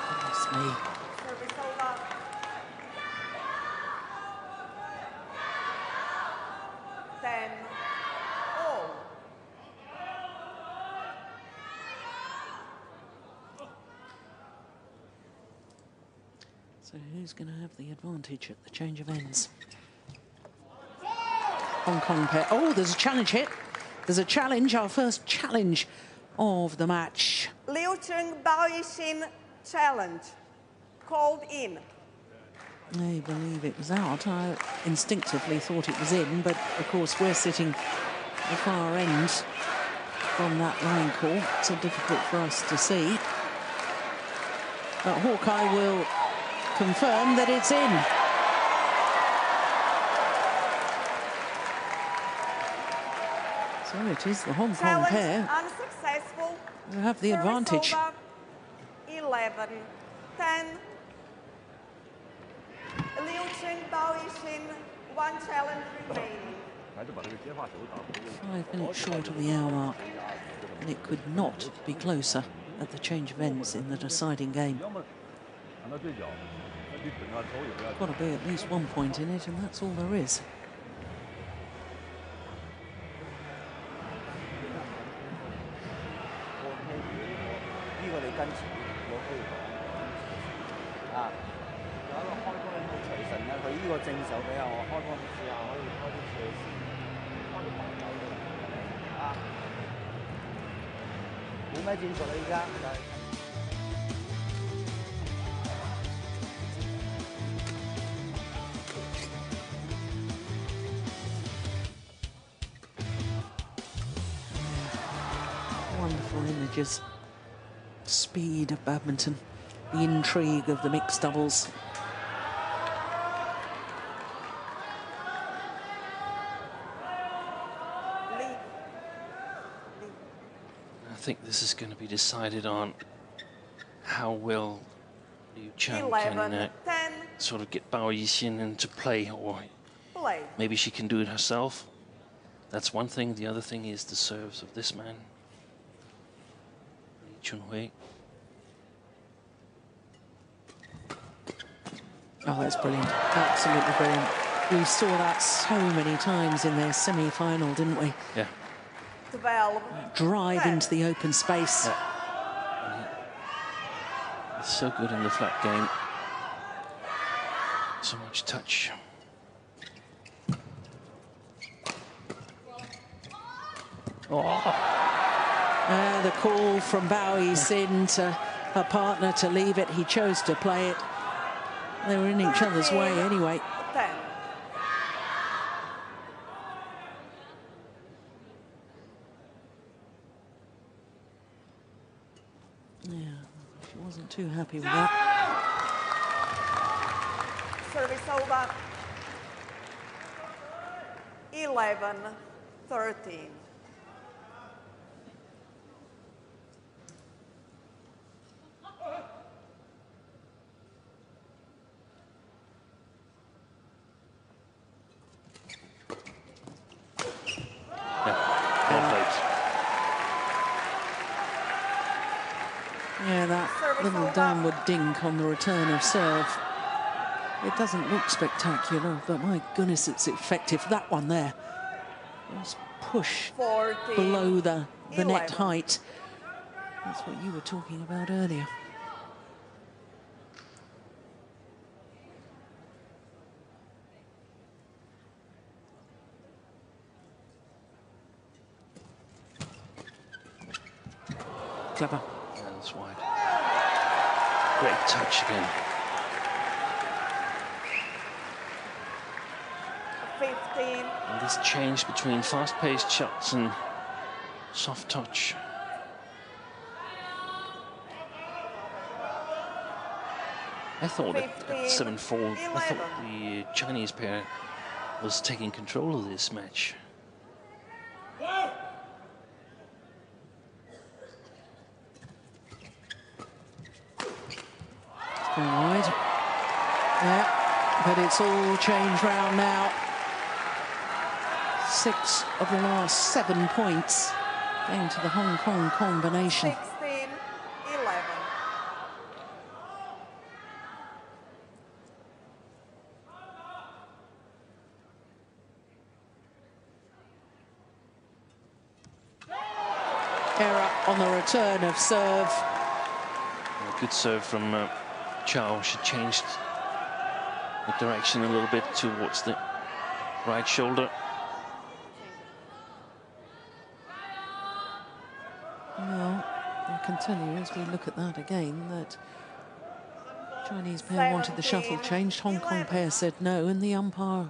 goodness me. Service over, 10-all. So who's going to have the advantage at the change of ends? Hong Kong pair. Oh, there's a challenge hit. There's a challenge, our first challenge of the match. Liu Chun W.Xiaoli challenge called in. I believe it was out. I instinctively thought it was in, but of course we're sitting at the far end from that line call, so difficult for us to see. But Hawkeye will confirm that it's in. So it is the Hong Kong Challenge pair unsuccessful. who have the Service advantage. over. 11-10. Liu Chun, Bao Yixin, 1 challenge remaining. 5 minutes short of the hour mark, and it could not be closer at the change of ends in the deciding game. Got to be at least 1 point in it, and that's all there is. Wonderful images. Speed of badminton, the intrigue of the mixed doubles. I think this is going to be decided on how well Liu-Chang 11-10. can sort of get Bao Yixin into play, or Play. maybe she can do it herself. That's one thing. The other thing is the serves of this man, Li Chunhui. Oh, that's brilliant. Absolutely brilliant. We saw that so many times in their semi-final, didn't we? Yeah. 12. Drive into the open space. It's so good in the flat game. So much touch. Oh. The call from Bao Yixin to her partner to leave it. He chose to play it. They were in each other's way anyway. 10. Yeah, she wasn't too happy with that. Service over. 11-13. Yeah, that little downward dink on the return of serve. It doesn't look spectacular, but my goodness, it's effective. That one there was push 14, below the net 11. height. That's what you were talking about earlier. Clever. Yeah, that's wide. Great touch again. 15. And this change between fast-paced shots and soft touch. I thought at 7-4, I thought the Chinese pair was taking control of this match. Wide. Yeah, but it's all changed round now. 6 of the last 7 points going to the Hong Kong combination. 16-11. Error on the return of serve. A good serve from R.CHAU. She changed the direction a little bit towards the right shoulder. Well, I can tell you as we look at that again that Chinese pair wanted the shuttle changed. Hong Kong pair said no, and the umpire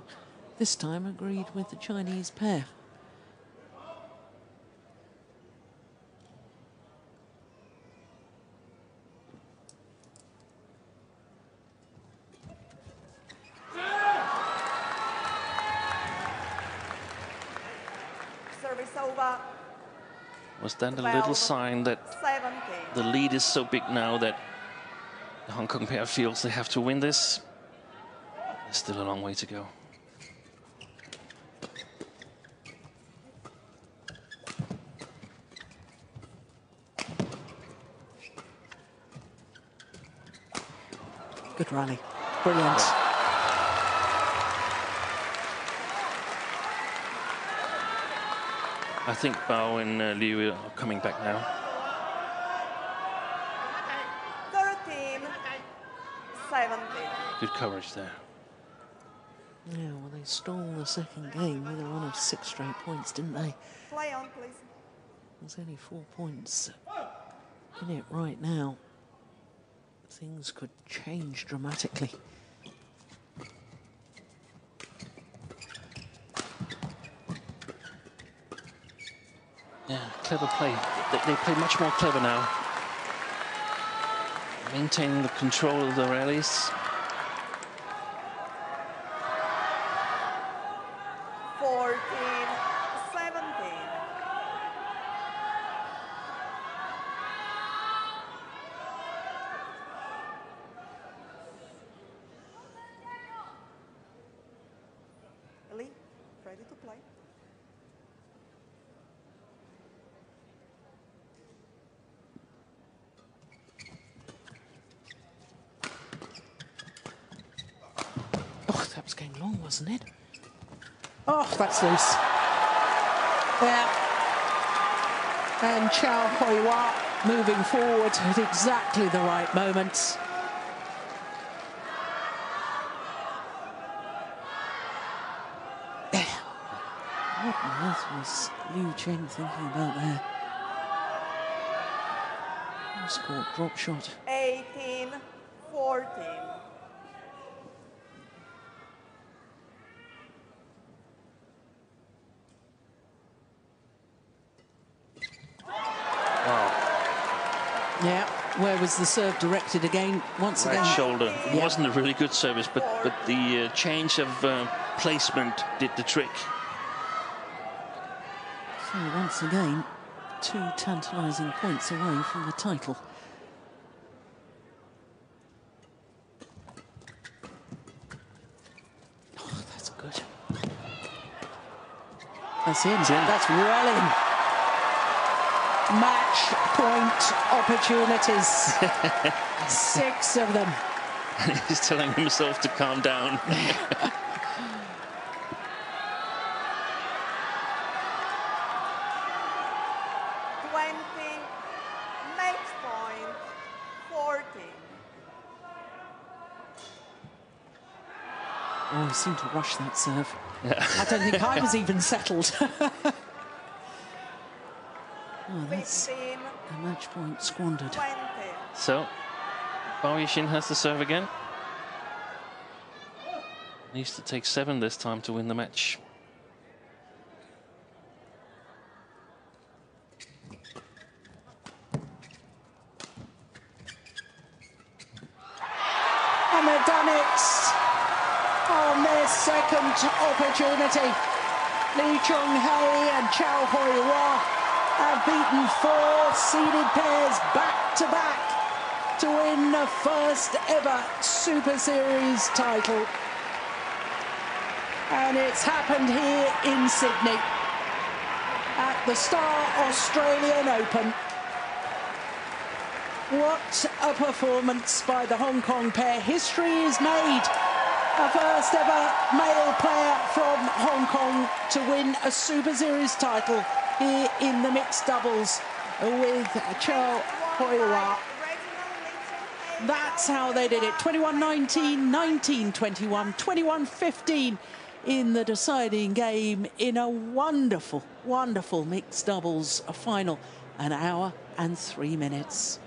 this time agreed with the Chinese pair. Service over. Was that a little sign that 17. the lead is so big now that the Hong Kong pair feels they have to win this? There's still a long way to go. Good rally. Brilliant. Yeah. I think Bao and Liu are coming back now. 13, 17. Good coverage there. Yeah, well, they stole the second game with a run of 6 straight points, didn't they? Play on, please. There's only 4 points in it right now. Things could change dramatically. Yeah, clever play. They play much more clever now. Maintaining the control of the rallies. 14, 17. Ellie, ready to play? Oh, that was going long, wasn't it? Oh, that's loose. Yeah. And R.CHAU moving forward at exactly the right moment. What on earth was Liu Cheng thinking about there? Scored drop shot. 18, 14. Wow. Yeah, where was the serve directed again? Once Right again. shoulder. It Yeah. wasn't a really good service, but the change of placement did the trick. So once again, 2 tantalising points away from the title. Oh, that's good. That's in. That's well in. Match point opportunities. 6 of them. He's telling himself to calm down. 20, match point, 14. Oh, he seemed to rush that serve. I don't think I was even settled. Oh, that's 15, a match point squandered. 20. So, Bao Yixin has the serve again. Needs to take 7 this time to win the match. And they've done it on their second opportunity. Lee Chung-hei and R.CHAU have beaten 4 seeded pairs back-to-back to win the first ever Super Series title. And it's happened here in Sydney at the Star Australian Open. What a performance by the Hong Kong pair. History is made. A first ever male player from Hong Kong to win a Super Series title here in the mixed doubles with R.CHAU. That's how they did it. 21-19, 19-21, 21-15 in the deciding game in a wonderful, wonderful mixed doubles final. An hour and 3 minutes.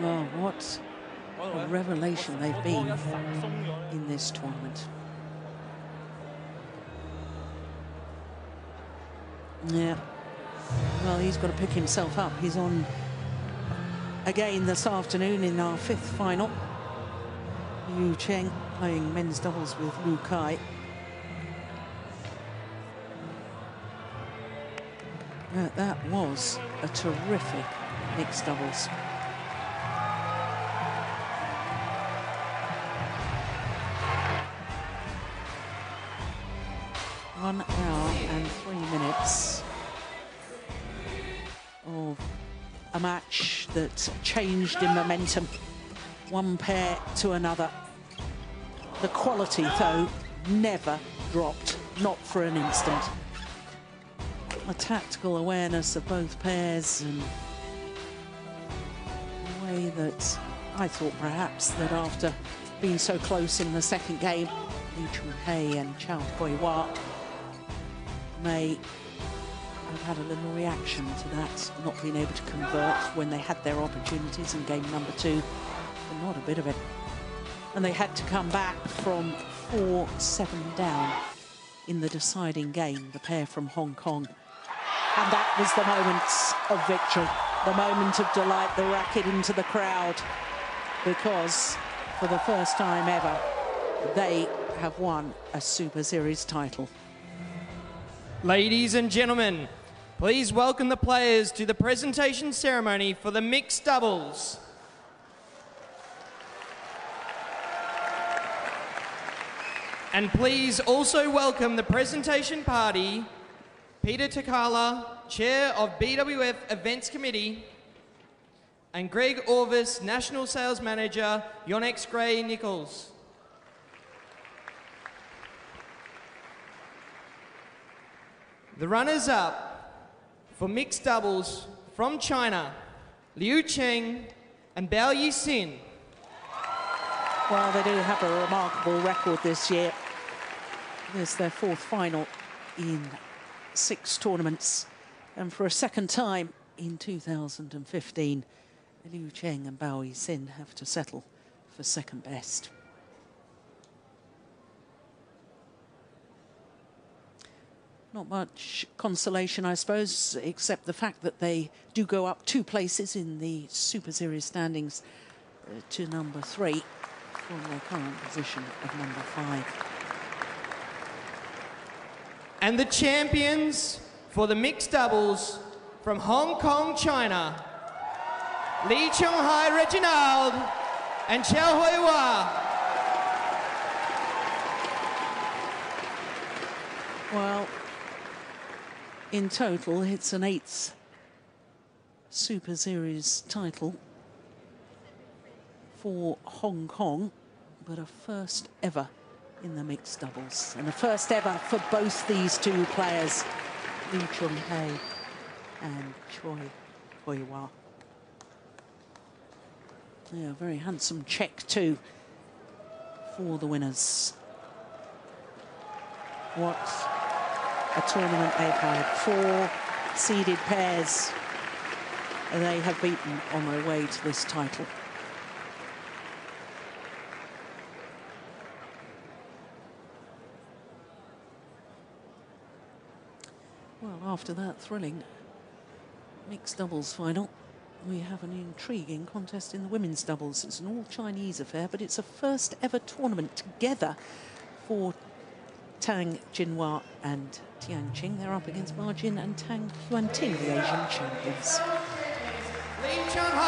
Well, what a revelation they've been in this tournament. Yeah. Well, he's got to pick himself up. He's on again this afternoon in our 5th final. Liu Cheng playing men's doubles with Lu Kai. That was a terrific mixed doubles. 1 hour and 3 minutes of a match that changed in momentum, one pair to another. The quality, though, never dropped, not for an instant. The tactical awareness of both pairs, and the way that I thought perhaps that after being so close in the second game, Li-Chun and R.CHAU may have had a little reaction to that, not being able to convert when they had their opportunities in game number 2, but not a bit of it. And they had to come back from 4-7 down in the deciding game, the pair from Hong Kong. And that was the moment of victory, the moment of delight, the racket into the crowd, because for the first time ever, they have won a Super Series title. Ladies and gentlemen, please welcome the players to the presentation ceremony for the mixed doubles. And please also welcome the presentation party, Peter Takala, Chair of BWF Events Committee, and Greg Orvis, National Sales Manager, Yonex Gray Nichols. The runners-up for mixed doubles from China, Liu Cheng and W.Xiaoli. Well, they do have a remarkable record this year. It's their 4th final in 6 tournaments. And for a second time in 2015, Liu Cheng and W.Xiaoli have to settle for second best. Not much consolation, I suppose, except the fact that they do go up 2 places in the Super Series standings to number 3 from their current position of number 5. And the champions for the mixed doubles from Hong Kong, China, Lee Chung-hai Reginald and Chao Hui-Hwa. Well, in total, it's an 8th Super Series title for Hong Kong, but a first ever in the mixed doubles, and a first ever for both these 2 players, Lee Chung-hai and Choi Hui-Hwa. Yeah, a very handsome check too for the winners. What a tournament they've had. 4 seeded pairs they have beaten on their way to this title. Well, after that thrilling mixed doubles final, we have an intriguing contest in the women's doubles. It's an all-Chinese affair, but it's a first ever tournament together for Tang Jinhua and Tian Qing. They're up against Ma Jin and Tang Yuanting, the Asian champions. Lee Chung-hai